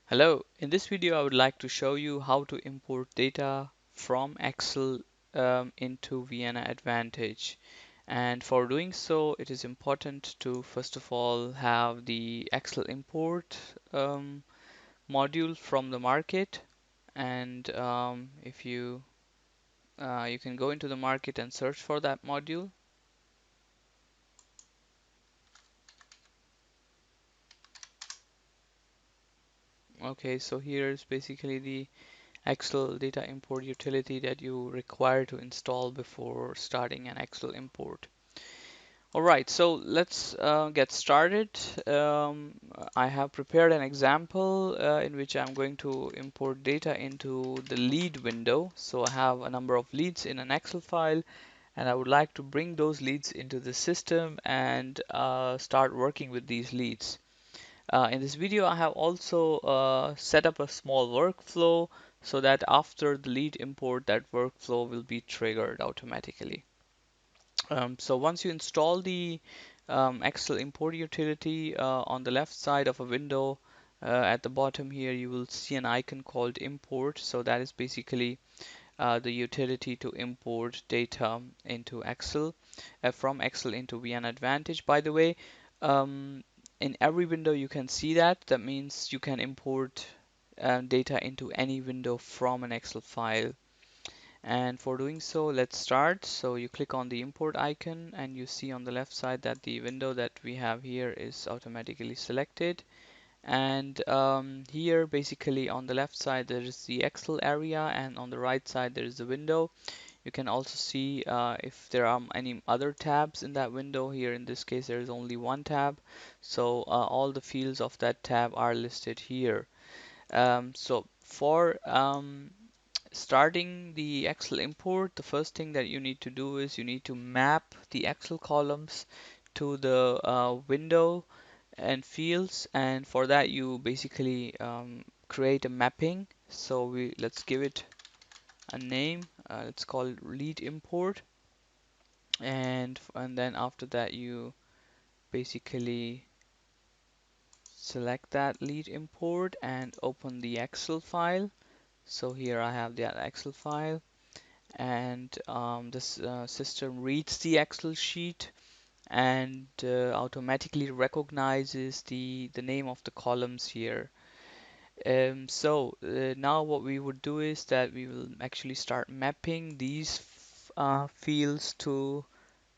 Hello, in this video I would like to show you how to import data from Excel into Vienna Advantage. And for doing so, it is important to first of all have the Excel import module from the market. And if you can go into the market and search for that module. Okay, so here's basically the Excel data import utility that you require to install before starting an Excel import. All right, so let's get started. I have prepared an example in which I'm going to import data into the lead window. So I have a number of leads in an Excel file, and I would like to bring those leads into the system and start working with these leads. In this video, I have also set up a small workflow so that after the lead import, that workflow will be triggered automatically. So once you install the Excel import utility on the left side of a window, at the bottom here, you will see an icon called import. So that is basically the utility to import data into Excel, from Excel into Vienna Advantage. By the way, um, in every window you can see that. That means you can import data into any window from an Excel file. And for doing so, let's start. So you click on the import icon and you see on the left side that the window that we have here is automatically selected. And here basically on the left side there is the Excel area, and on the right side there is the window. You can also see if there are any other tabs in that window. Here in this case there is only one tab, so all the fields of that tab are listed here. So for starting the Excel import, the first thing that you need to do is you need to map the Excel columns to the window and fields, and for that you basically create a mapping. So let's give it a name. Let's call it lead import, and then after that you basically select that lead import and open the Excel file. So here I have that Excel file, and this system reads the Excel sheet and automatically recognizes the name of the columns here. So now what we would do is that we will actually start mapping these fields to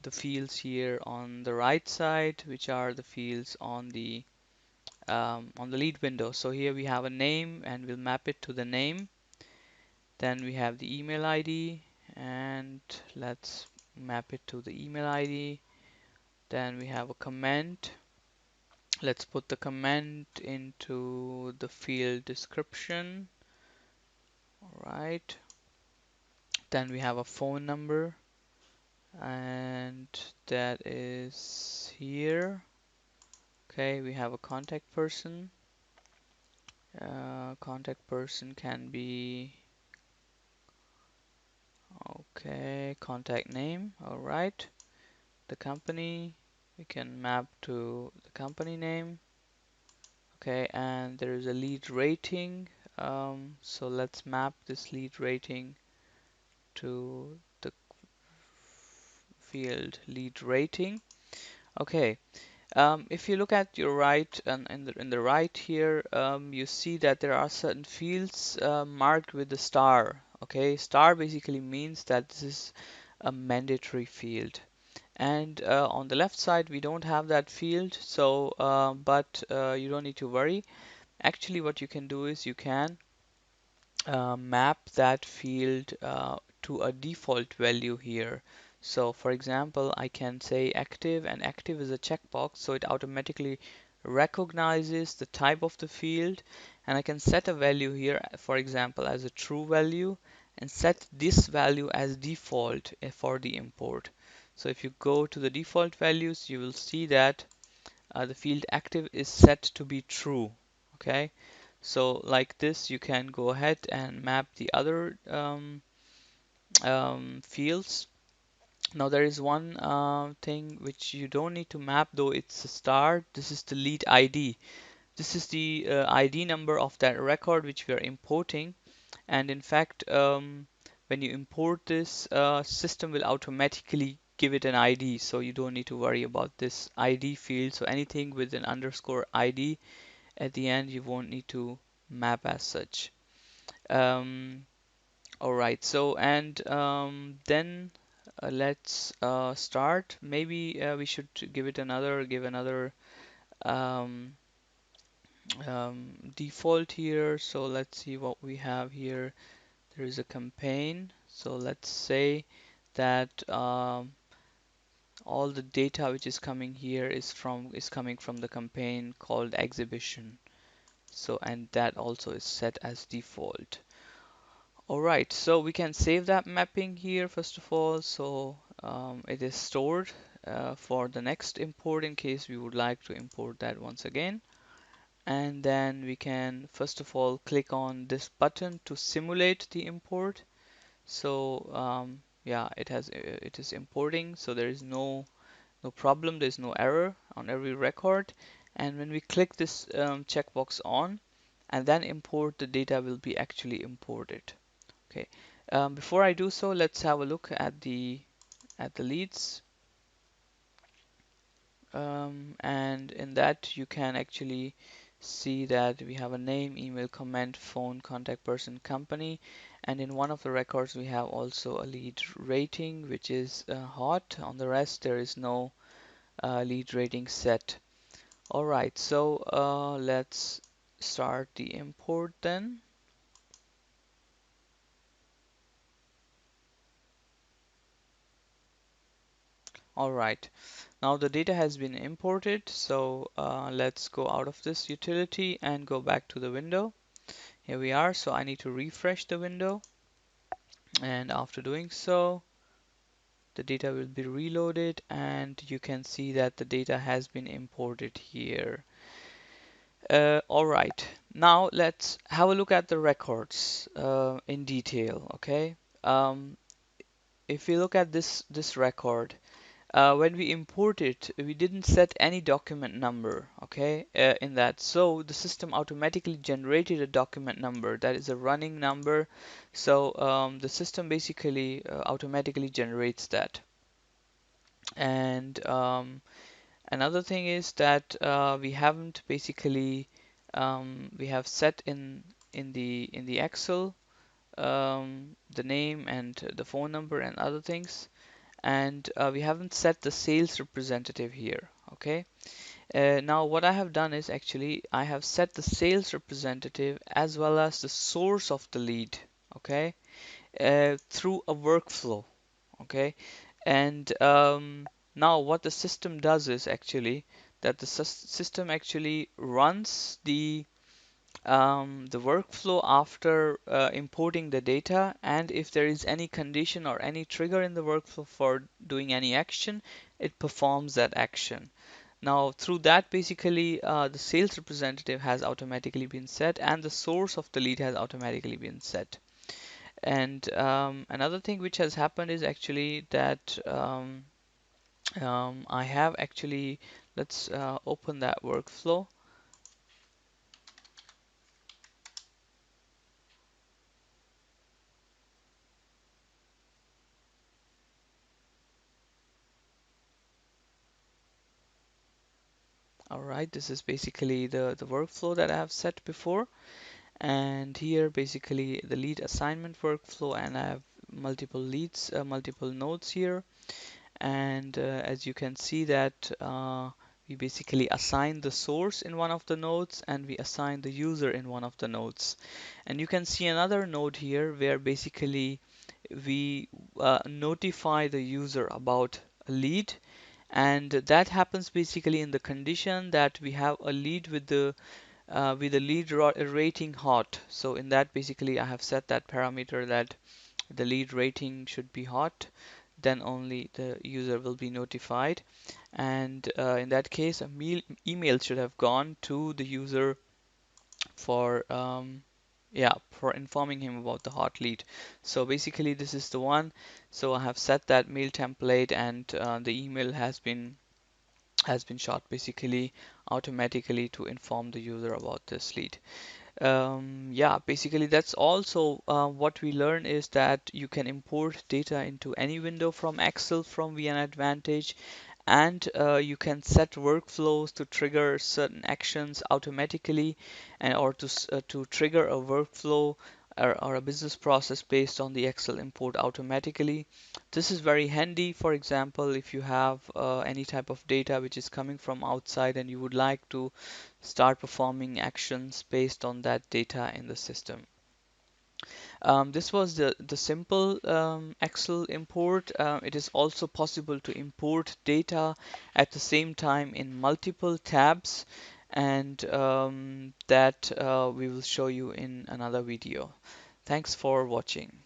the fields here on the right side, which are the fields on the lead window. So here we have a name, and we'll map it to the name. Then we have the email ID, and let's map it to the email ID. Then we have a comment. Let's put the comment into the field description. All right. Then we have a phone number, and that is here. Okay, we have a contact person. Contact person can be, okay, contact name. All right. The company, we can map to the company name. Okay, and there is a lead rating. So let's map this lead rating to the field lead rating. Okay, if you look at your right and in the right here, you see that there are certain fields marked with the star. Okay, star basically means that this is a mandatory field. And on the left side, we don't have that field, so but you don't need to worry. Actually, what you can do is you can map that field to a default value here. So for example, I can say active, and active is a checkbox, so it automatically recognizes the type of the field, and I can set a value here, for example, as a true value, and set this value as default for the import. So if you go to the default values, you will see that the field active is set to be true. Okay, so like this, you can go ahead and map the other fields. Now there is one thing which you don't need to map, though it's a star. This is the lead ID. this is the ID number of that record which we are importing. And in fact, when you import this, system will automatically give it an ID, so you don't need to worry about this ID field. So anything with an underscore ID at the end, you won't need to map as such. Um, all right, so and then let's start. Maybe we should give another um, default here. So let's see what we have here. There is a campaign. So let's say that all the data which is coming here is coming from the campaign called exhibition. So and that also is set as default. All right, so we can save that mapping here first of all. So it is stored for the next import in case we would like to import that once again. And then we can first of all click on this button to simulate the import. So yeah, it is importing, so there is no problem, there's no error on every record. And when we click this checkbox on and then import, the data will be actually imported. Okay. Before I do so, let's have a look at the leads. And in that you can actually see that we have a name, email, comment, phone, contact person, company, and in one of the records we have also a lead rating which is hot. On the rest there is no lead rating set. All right, so let's start the import then. All right, now the data has been imported, so let's go out of this utility and go back to the window. Here we are, so I need to refresh the window, and after doing so, the data will be reloaded and you can see that the data has been imported here. All right, now let's have a look at the records in detail, okay? If we look at this record, when we import it, we didn't set any document number, okay, in that. So the system automatically generated a document number that is a running number. So the system basically automatically generates that. And another thing is that we haven't basically we have set in the Excel the name and the phone number and other things, and we haven't set the sales representative here. Okay, now what I have done is actually I have set the sales representative as well as the source of the lead, okay, through a workflow. Okay, and now what the system does is actually that the system actually runs the workflow after importing the data, and if there is any condition or any trigger in the workflow for doing any action, it performs that action. Now through that basically the sales representative has automatically been set and the source of the lead has automatically been set. And another thing which has happened is actually that I have actually, let's open that workflow. All right, this is basically the workflow that I have set before. And here basically the lead assignment workflow, and I have multiple leads, multiple nodes here. And as you can see that we basically assign the source in one of the nodes and we assign the user in one of the nodes. And you can see another node here where basically we notify the user about a lead, and that happens basically in the condition that we have a lead with the lead rating hot. So in that basically I have set that parameter that the lead rating should be hot, then only the user will be notified. And in that case a email should have gone to the user for yeah, for informing him about the hot lead. So basically this is the one. So I have set that mail template, and the email has been shot basically automatically to inform the user about this lead. Yeah, basically that's also what we learn is that you can import data into any window from Excel from VN Advantage, and you can set workflows to trigger certain actions automatically, and or to trigger a workflow or a business process based on the Excel import automatically. This is very handy. For example, if you have any type of data which is coming from outside and you would like to start performing actions based on that data in the system. This was the simple Excel import. It is also possible to import data at the same time in multiple tabs, and that we will show you in another video. Thanks for watching.